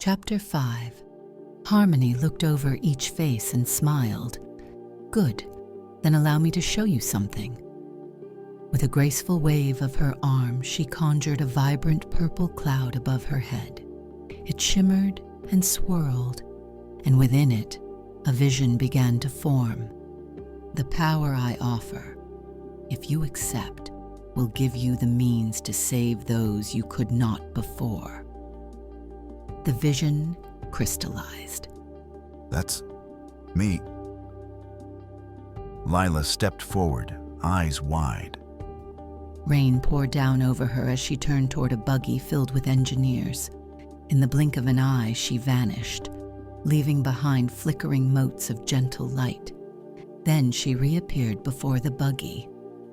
Chapter 5. Harmony looked over each face and smiled. Good, then allow me to show you something. With a graceful wave of her arm, she conjured a vibrant purple cloud above her head. It shimmered and swirled, and within it, a vision began to form. The power I offer, if you accept, will give you the means to save those you could not before. The vision crystallized. That's me. Lila stepped forward, eyes wide. Rain poured down over her as she turned toward a buggy filled with engineers. In the blink of an eye, she vanished, leaving behind flickering motes of gentle light. Then she reappeared before the buggy.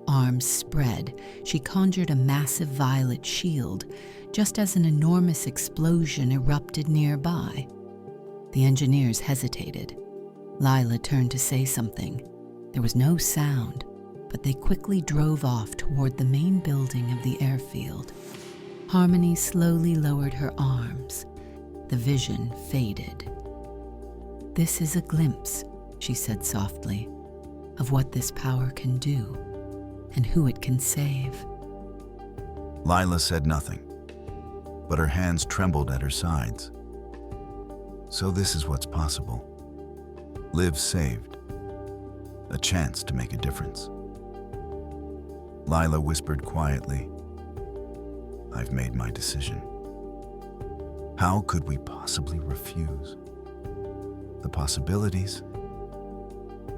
Arms spread, she conjured a massive violet shield, just as an enormous explosion erupted nearby. The engineers hesitated. Lila turned to say something. There was no sound, but they quickly drove off toward the main building of the airfield. Harmony slowly lowered her arms. The vision faded. "This is a glimpse," she said softly, "of what this power can do and who it can save." Lila said nothing, but her hands trembled at her sides. So this is what's possible. Lives saved. A chance to make a difference. Lila whispered quietly, "I've made my decision. How could we possibly refuse? The possibilities."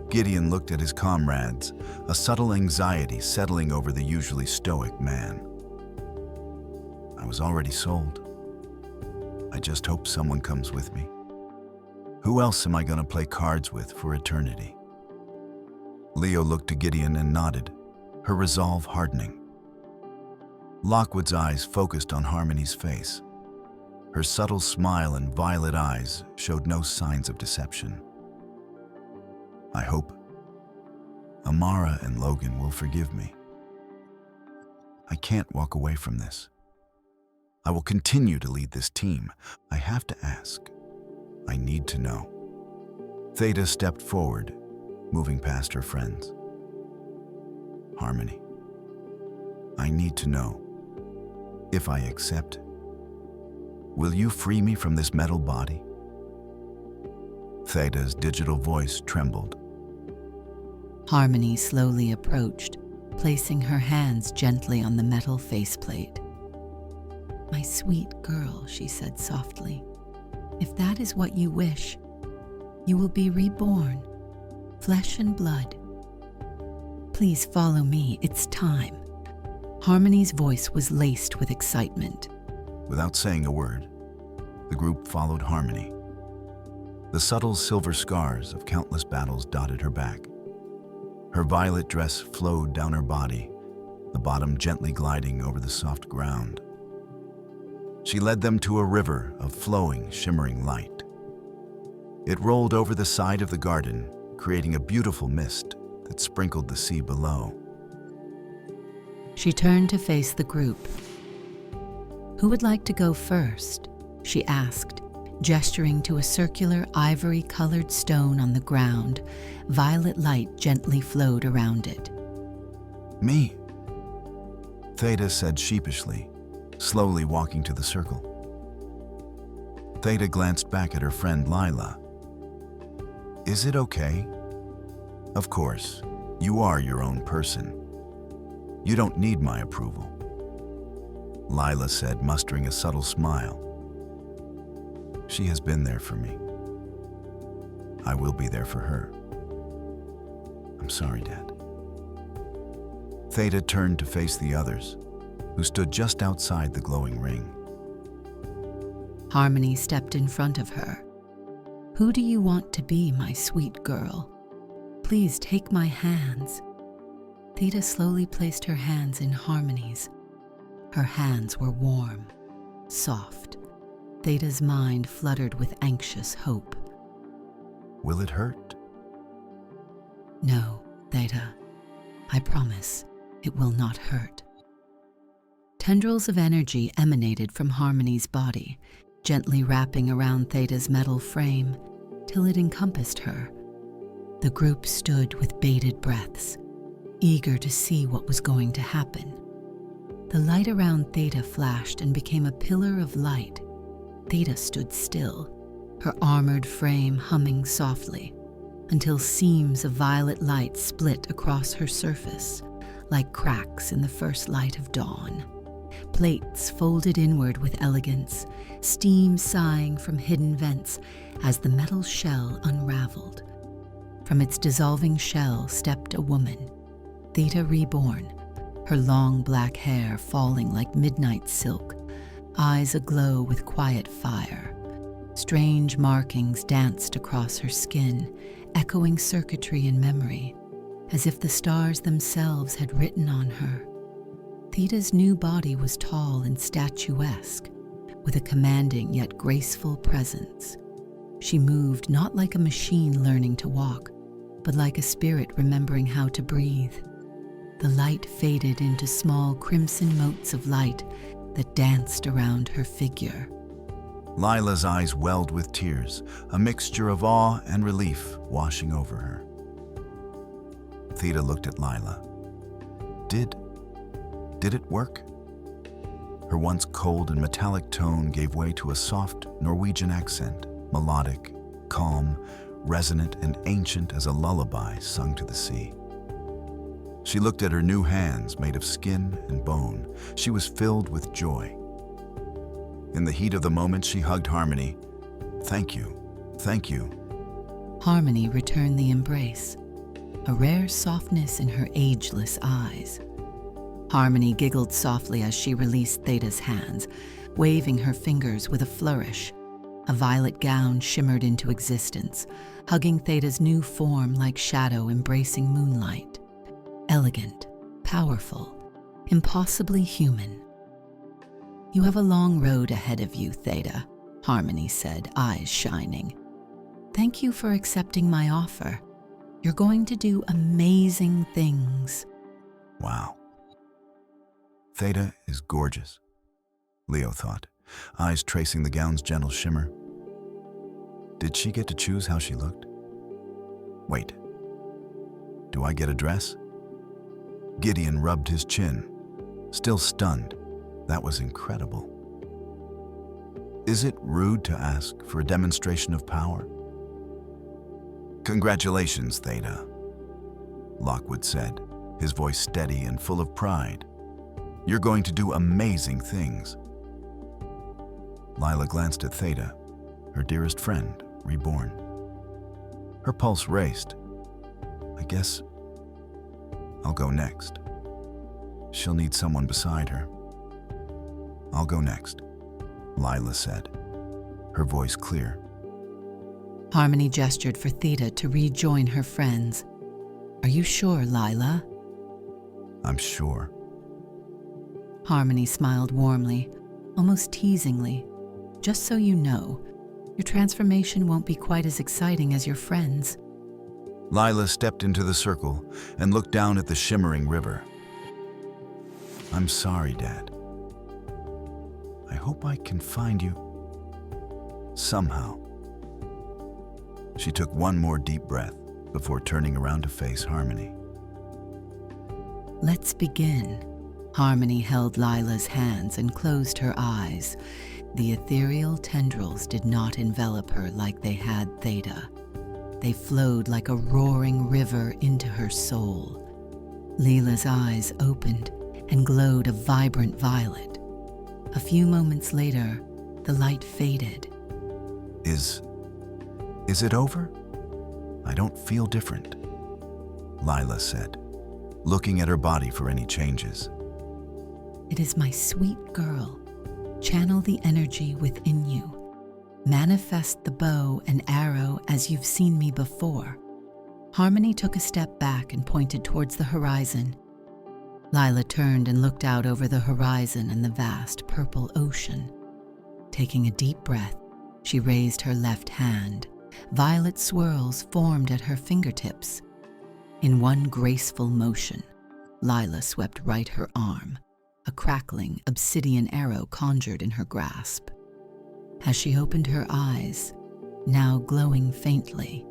Gideon looked at his comrades, a subtle anxiety settling over the usually stoic man. "I was already sold. I just hope someone comes with me. Who else am I going to play cards with for eternity?" Leo looked to Gideon and nodded, her resolve hardening. Lockwood's eyes focused on Harmony's face. Her subtle smile and violet eyes showed no signs of deception. "I hope Amara and Logan will forgive me. I can't walk away from this. I will continue to lead this team. I have to ask. I need to know." Theta stepped forward, moving past her friends. "Harmony, I need to know. If I accept, will you free me from this metal body?" Theta's digital voice trembled. Harmony slowly approached, placing her hands gently on the metal faceplate. "My sweet girl," she said softly, "if that is what you wish, you will be reborn, flesh and blood. Please follow me, it's time." Harmony's voice was laced with excitement. Without saying a word, the group followed Harmony. The subtle silver scars of countless battles dotted her back. Her violet dress flowed down her body, the bottom gently gliding over the soft ground. She led them to a river of flowing, shimmering light. It rolled over the side of the garden, creating a beautiful mist that sprinkled the sea below. She turned to face the group. "Who would like to go first?" she asked, gesturing to a circular ivory-colored stone on the ground. Violet light gently flowed around it. "Me," Theta said sheepishly, slowly walking to the circle. Theta glanced back at her friend Lila. "Is it okay? Of course, you are your own person. You don't need my approval," Lila said, mustering a subtle smile. "She has been there for me. I will be there for her. I'm sorry, Dad." Theta turned to face the others, who stood just outside the glowing ring. Harmony stepped in front of her. "Who do you want to be, my sweet girl? Please take my hands." Theta slowly placed her hands in Harmony's. Her hands were warm, soft. Theta's mind fluttered with anxious hope. "Will it hurt?" "No, Theta. I promise it will not hurt." Tendrils of energy emanated from Harmony's body. gently wrapping around Theta's metal frame till it encompassed her. The group stood with bated breaths, eager to see what was going to happen. The light around Theta flashed and became a pillar of light. Theta stood still, her armored frame humming softly, until seams of violet light split across her surface, like cracks in the first light of dawn. Plates folded inward with elegance, steam sighing from hidden vents as the metal shell unraveled. From its dissolving shell stepped a woman, Theta reborn, her long black hair falling like midnight silk, eyes aglow with quiet fire. Strange markings danced across her skin, echoing circuitry and memory, as if the stars themselves had written on her. Theta's new body was tall and statuesque, with a commanding yet graceful presence. She moved not like a machine learning to walk, but like a spirit remembering how to breathe. The light faded into small crimson motes of light that danced around her figure. Lila's eyes welled with tears, a mixture of awe and relief washing over her. Theta looked at Lila. Did it work? Her once cold and metallic tone gave way to a soft Norwegian accent, melodic, calm, resonant, and ancient as a lullaby sung to the sea. She looked at her new hands made of skin and bone. She was filled with joy. In the heat of the moment, she hugged Harmony. "Thank you, thank you." Harmony returned the embrace, a rare softness in her ageless eyes. Harmony giggled softly as she released Theta's hands, waving her fingers with a flourish. A violet gown shimmered into existence, hugging Theta's new form like shadow embracing moonlight. Elegant, powerful, impossibly human. "You have a long road ahead of you, Theta," Harmony said, eyes shining. "Thank you for accepting my offer. You're going to do amazing things." Wow. Theta is gorgeous, Leo thought, eyes tracing the gown's gentle shimmer. Did she get to choose how she looked? Wait, do I get a dress? Gideon rubbed his chin, still stunned. That was incredible. Is it rude to ask for a demonstration of power? "Congratulations, Theta," Lockwood said, his voice steady and full of pride. "You're going to do amazing things." Lila glanced at Theta, her dearest friend, reborn. Her pulse raced. "I guess I'll go next. She'll need someone beside her." "I'll go next," Lila said, her voice clear. Harmony gestured for Theta to rejoin her friends. "Are you sure, Lila?" "I'm sure." Harmony smiled warmly, almost teasingly. "Just so you know, your transformation won't be quite as exciting as your friends." Lila stepped into the circle and looked down at the shimmering river. "I'm sorry, Dad. I hope I can find you somehow." She took one more deep breath before turning around to face Harmony. "Let's begin." Harmony held Lila's hands and closed her eyes. The ethereal tendrils did not envelop her like they had Theta. They flowed like a roaring river into her soul. Lila's eyes opened and glowed a vibrant violet. A few moments later, the light faded. Is it over? I don't feel different," Lila said, looking at her body for any changes. "It is my sweet girl. Channel the energy within you. Manifest the bow and arrow as you've seen me before." Harmony took a step back and pointed towards the horizon. Lila turned and looked out over the horizon and the vast purple ocean. Taking a deep breath, she raised her left hand. Violet swirls formed at her fingertips. In one graceful motion, Lila swept right her arm. A crackling obsidian arrow conjured in her grasp. As she opened her eyes, now glowing faintly,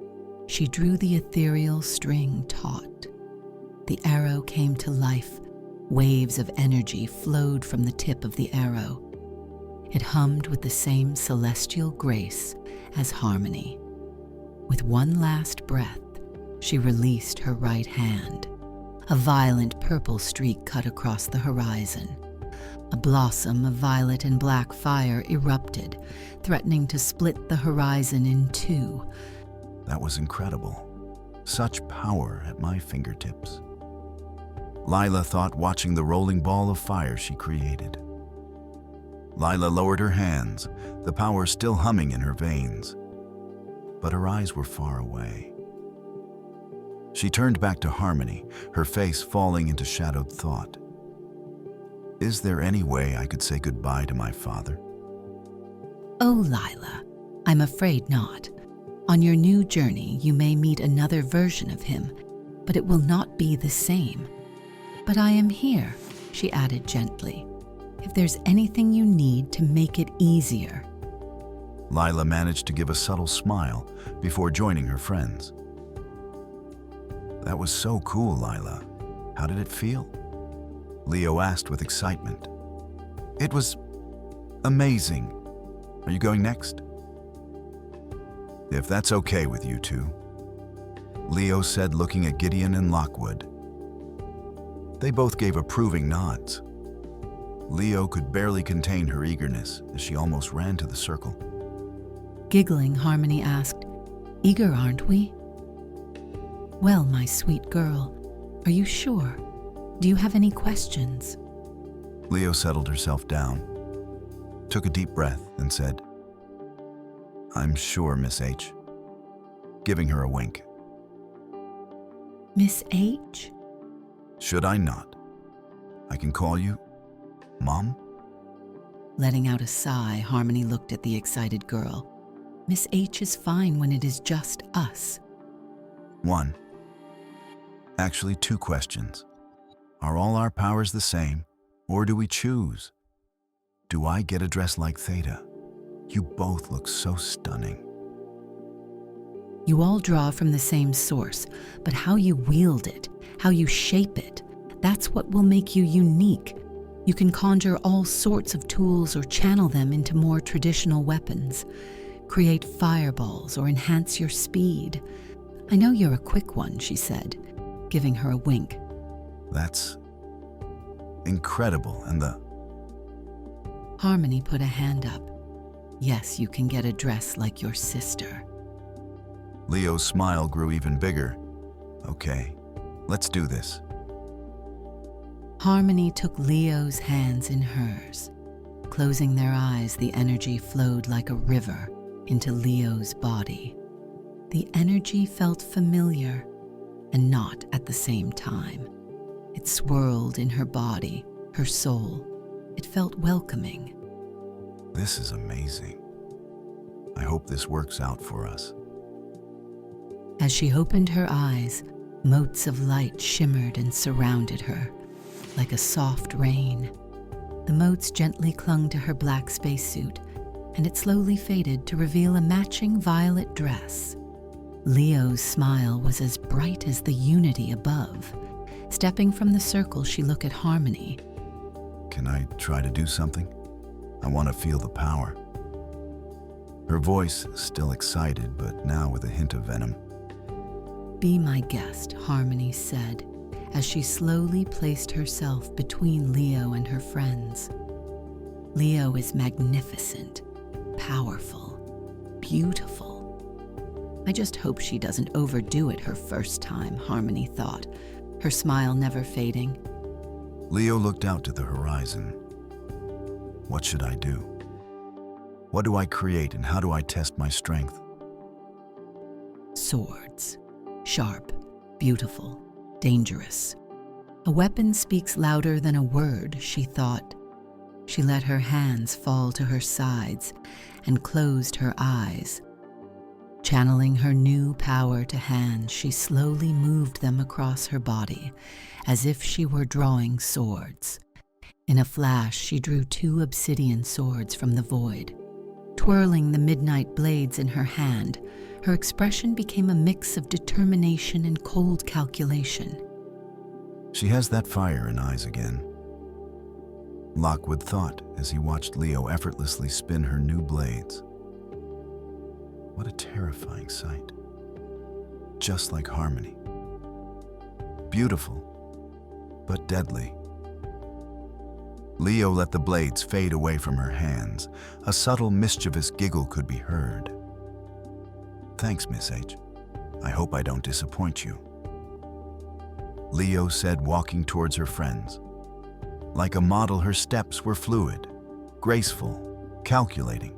she drew the ethereal string taut. The arrow came to life. Waves of energy flowed from the tip of the arrow. It hummed with the same celestial grace as Harmony. With one last breath, she released her right hand. A violent purple streak cut across the horizon. A blossom of violet and black fire erupted, threatening to split the horizon in two. That was incredible. Such power at my fingertips. Lila thought, watching the rolling ball of fire she created. Lila lowered her hands, the power still humming in her veins. But her eyes were far away. She turned back to Harmony, her face falling into shadowed thought. Is there any way I could say goodbye to my father? Oh, Lila, I'm afraid not. On your new journey, you may meet another version of him, but it will not be the same. But I am here, she added gently, if there's anything you need to make it easier. Lila managed to give a subtle smile before joining her friends. That was so cool, Lila. How did it feel? Leo asked with excitement. It was amazing. Are you going next? If that's okay with you two, Leo said, looking at Gideon and Lockwood. They both gave approving nods. Leo could barely contain her eagerness as she almost ran to the circle. Giggling, Harmony asked, "Eager, aren't we?" "Well, my sweet girl, are you sure? Do you have any questions?" Leo settled herself down, took a deep breath, and said, "I'm sure, Miss H," giving her a wink. Miss H? Should I not? I can call you Mom? Letting out a sigh, Harmony looked at the excited girl. Miss H is fine when it is just us. One. Actually, two questions. Are all our powers the same, or do we choose? Do I get a dress like Theta? You both look so stunning. You all draw from the same source, but how you wield it, how you shape it, that's what will make you unique. You can conjure all sorts of tools or channel them into more traditional weapons. Create fireballs or enhance your speed. I know you're a quick one, she said, giving her a wink. That's incredible, and the... Harmony put a hand up. Yes, you can get a dress like your sister. Leo's smile grew even bigger. Okay, let's do this. Harmony took Leo's hands in hers. Closing their eyes, the energy flowed like a river into Leo's body. The energy felt familiar and not at the same time. It swirled in her body, her soul. It felt welcoming. This is amazing. I hope this works out for us. As she opened her eyes, motes of light shimmered and surrounded her, like a soft rain. The motes gently clung to her black spacesuit, and it slowly faded to reveal a matching violet dress. Leo's smile was as bright as the unity above. Stepping from the circle, she looked at Harmony. Can I try to do something? I want to feel the power. Her voice still excited, but now with a hint of venom. Be my guest, Harmony said, as she slowly placed herself between Leo and her friends. Leo is magnificent, powerful, beautiful. I just hope she doesn't overdo it her first time, Harmony thought, her smile never fading. Leo looked out to the horizon. What should I do? What do I create, and how do I test my strength? Swords. Sharp, beautiful, dangerous. A weapon speaks louder than a word, she thought. She let her hands fall to her sides and closed her eyes. Channeling her new power to hands, she slowly moved them across her body, as if she were drawing swords. In a flash, she drew 2 obsidian swords from the void. Twirling the midnight blades in her hand, her expression became a mix of determination and cold calculation. She has that fire in eyes again, Lockwood thought as he watched Leo effortlessly spin her new blades. What a terrifying sight. Just like Harmony. Beautiful, but deadly. Leo let the blades fade away from her hands. A subtle, mischievous giggle could be heard. Thanks, Miss H. I hope I don't disappoint you, Leo said, walking towards her friends. Like a model, her steps were fluid, graceful, calculating.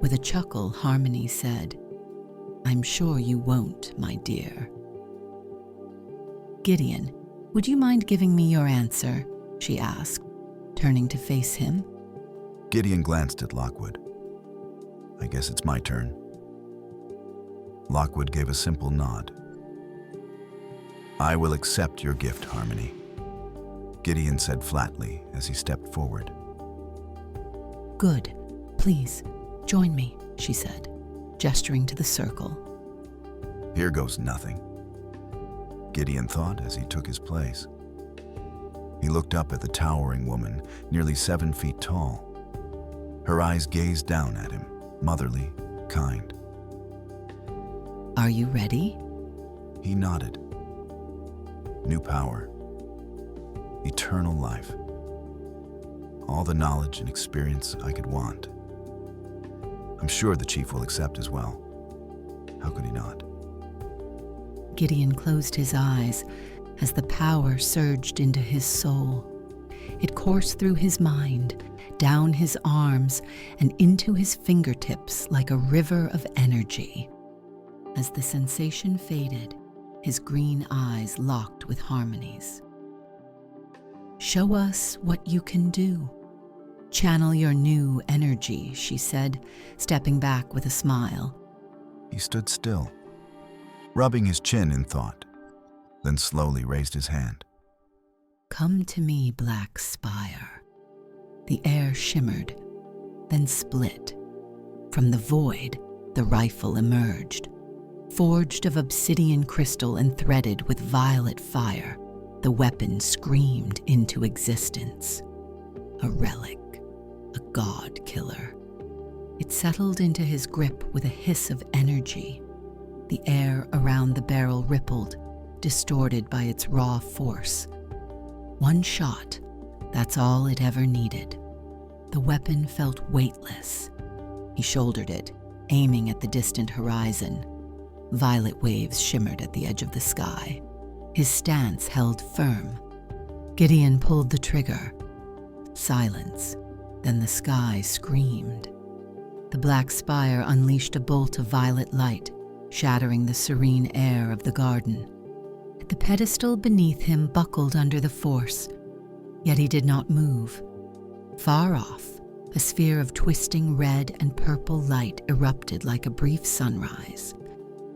With a chuckle, Harmony said, "I'm sure you won't, my dear." "Gideon, would you mind giving me your answer?" she asked, turning to face him. Gideon glanced at Lockwood. "I guess it's my turn." Lockwood gave a simple nod. "I will accept your gift, Harmony," Gideon said flatly as he stepped forward. "Good. Please, join me," she said, gesturing to the circle. "Here goes nothing," Gideon thought as he took his place. He looked up at the towering woman, nearly 7 feet tall. Her eyes gazed down at him, motherly, kind. "Are you ready?" He nodded. New power. Eternal life. All the knowledge and experience I could want. I'm sure the chief will accept as well. How could he not? Gideon closed his eyes as the power surged into his soul. It coursed through his mind, down his arms, and into his fingertips like a river of energy. As the sensation faded, his green eyes locked with Harmony's. "Show us what you can do. Channel your new energy," she said, stepping back with a smile. He stood still, rubbing his chin in thought, then slowly raised his hand. "Come to me, Black Spire." The air shimmered, then split. From the void, the rifle emerged. Forged of obsidian crystal and threaded with violet fire, the weapon screamed into existence. A relic, a god killer. It settled into his grip with a hiss of energy. The air around the barrel rippled, distorted by its raw force. One shot, that's all it ever needed. The weapon felt weightless. He shouldered it, aiming at the distant horizon. Violet waves shimmered at the edge of the sky. His stance held firm. Gideon pulled the trigger. Silence. Then the sky screamed. The Black Spire unleashed a bolt of violet light, shattering the serene air of the garden. The pedestal beneath him buckled under the force, yet he did not move. Far off, a sphere of twisting red and purple light erupted like a brief sunrise,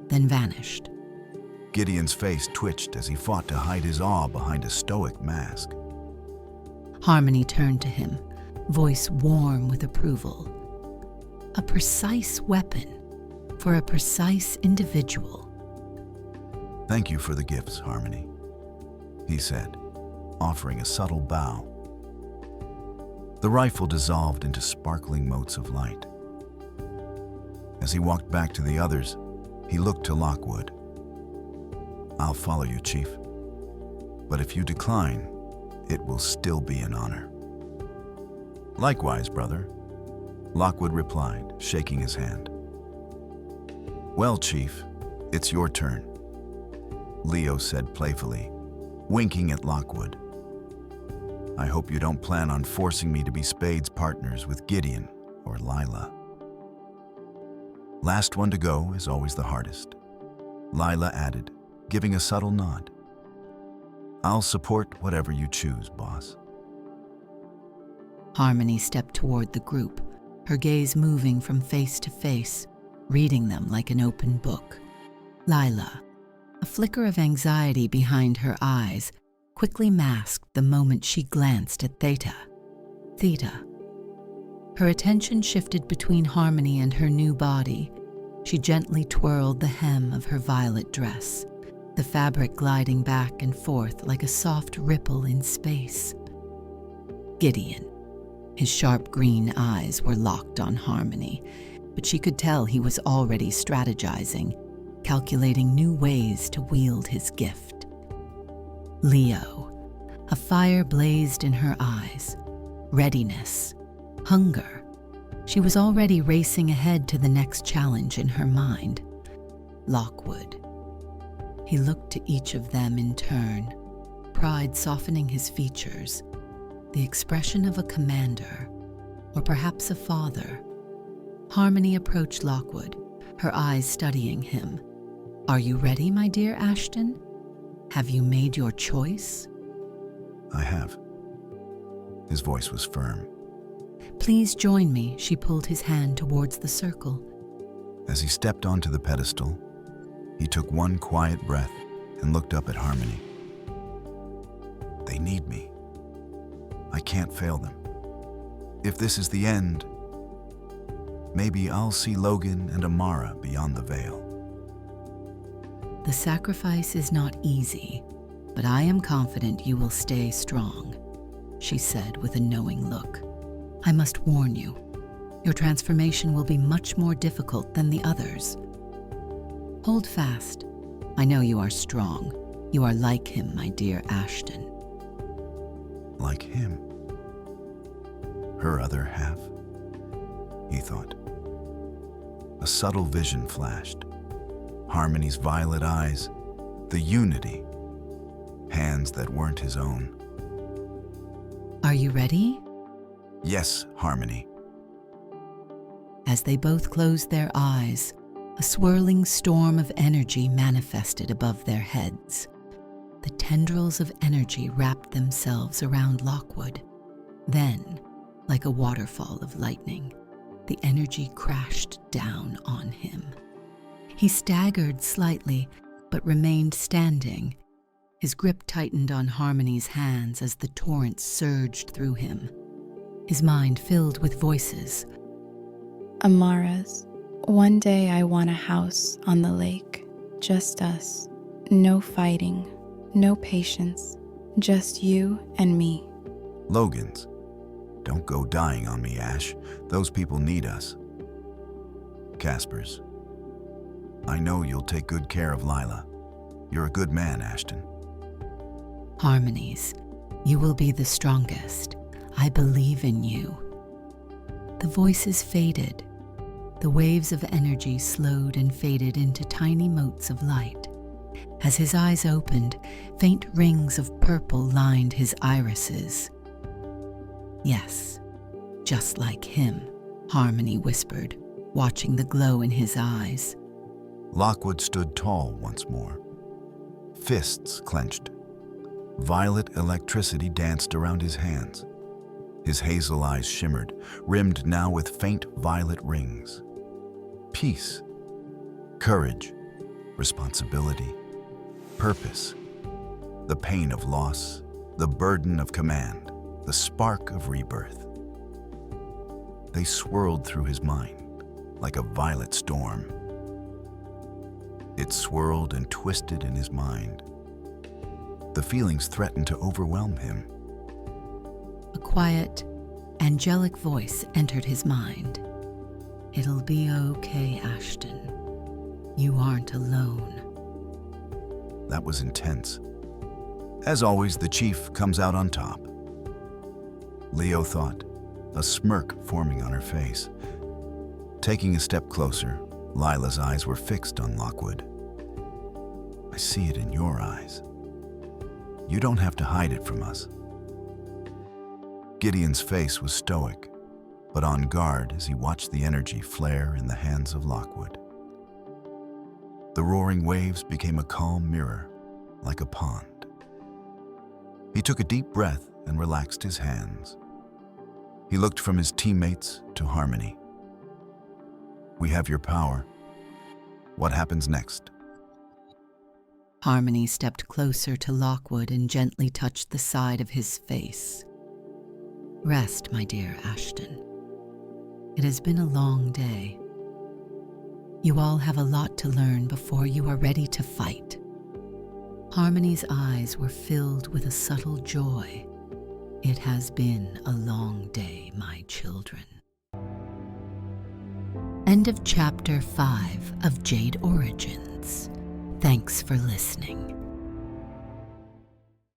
then vanished. Gideon's face twitched as he fought to hide his awe behind a stoic mask. Harmony turned to him, voice warm with approval. A precise weapon for a precise individual. "Thank you for the gifts, Harmony," he said, offering a subtle bow. The rifle dissolved into sparkling motes of light. As he walked back to the others, he looked to Lockwood. "I'll follow you, Chief. But if you decline, it will still be an honor." "Likewise, brother," Lockwood replied, shaking his hand. "Well, Chief, it's your turn," Leo said playfully, winking at Lockwood. "I hope you don't plan on forcing me to be Spade's partners with Gideon or Lila." "Last one to go is always the hardest," Lila added, giving a subtle nod. "I'll support whatever you choose, boss." Harmony stepped toward the group, her gaze moving from face to face, reading them like an open book. Lila, a flicker of anxiety behind her eyes, quickly masked the moment she glanced at Theta. Theta. Her attention shifted between Harmony and her new body. She gently twirled the hem of her violet dress, the fabric gliding back and forth like a soft ripple in space. Gideon. His sharp green eyes were locked on Harmony, but she could tell he was already strategizing, calculating new ways to wield his gift. Leo. A fire blazed in her eyes. Readiness. Hunger. She was already racing ahead to the next challenge in her mind. Lockwood. He looked to each of them in turn, pride softening his features, the expression of a commander, or perhaps a father. Harmony approached Lockwood, her eyes studying him. "Are you ready, my dear Ashton? Have you made your choice?" I have. His voice was firm. "Please join me," she pulled his hand towards the circle. As he stepped onto the pedestal, he took one quiet breath and looked up at Harmony. They need me. I can't fail them. If this is the end, maybe I'll see Logan and Amara beyond the veil. "The sacrifice is not easy, but I am confident you will stay strong," she said with a knowing look. "I must warn you, your transformation will be much more difficult than the others. Hold fast. I know you are strong. You are like him, my dear Ashton." Like him. Her other half, he thought. A subtle vision flashed. Harmony's violet eyes, the unity, hands that weren't his own. "Are you ready?" Yes, Harmony. As they both closed their eyes, a swirling storm of energy manifested above their heads. The tendrils of energy wrapped themselves around Lockwood. Then, like a waterfall of lightning, the energy crashed down on him. He staggered slightly, but remained standing. His grip tightened on Harmony's hands as the torrent surged through him. His mind filled with voices. "Amara's. One day I want a house on the lake. Just us. No fighting. No patience. Just you and me." Logan's. Don't go dying on me, Ash. Those people need us. Casper's. I know you'll take good care of Lila. You're a good man, Ashton. Harmony's. "You will be the strongest. I believe in you." The voices faded. The waves of energy slowed and faded into tiny motes of light. As his eyes opened, faint rings of purple lined his irises. "Yes, just like him," Harmony whispered, watching the glow in his eyes. Lockwood stood tall once more. Fists clenched. Violet electricity danced around his hands. His hazel eyes shimmered, rimmed now with faint violet rings. Peace, courage, responsibility, purpose, the pain of loss, the burden of command, the spark of rebirth. They swirled through his mind like a violet storm. It swirled and twisted in his mind. The feelings threatened to overwhelm him. A quiet, angelic voice entered his mind. "It'll be okay, Ashton. You aren't alone." That was intense. As always, the chief comes out on top. Leo thought, a smirk forming on her face. Taking a step closer, Lila's eyes were fixed on Lockwood. "I see it in your eyes. You don't have to hide it from us." Gideon's face was stoic, but on guard as he watched the energy flare in the hands of Lockwood. The roaring waves became a calm mirror, like a pond. He took a deep breath and relaxed his hands. He looked from his teammates to Harmony. "We have your power. What happens next?" Harmony stepped closer to Lockwood and gently touched the side of his face. "Rest, my dear Ashton. It has been a long day. You all have a lot to learn before you are ready to fight. Harmony's eyes were filled with a subtle joy. It has been a long day, my children. End of Chapter 5 of Jade Origins. Thanks for listening.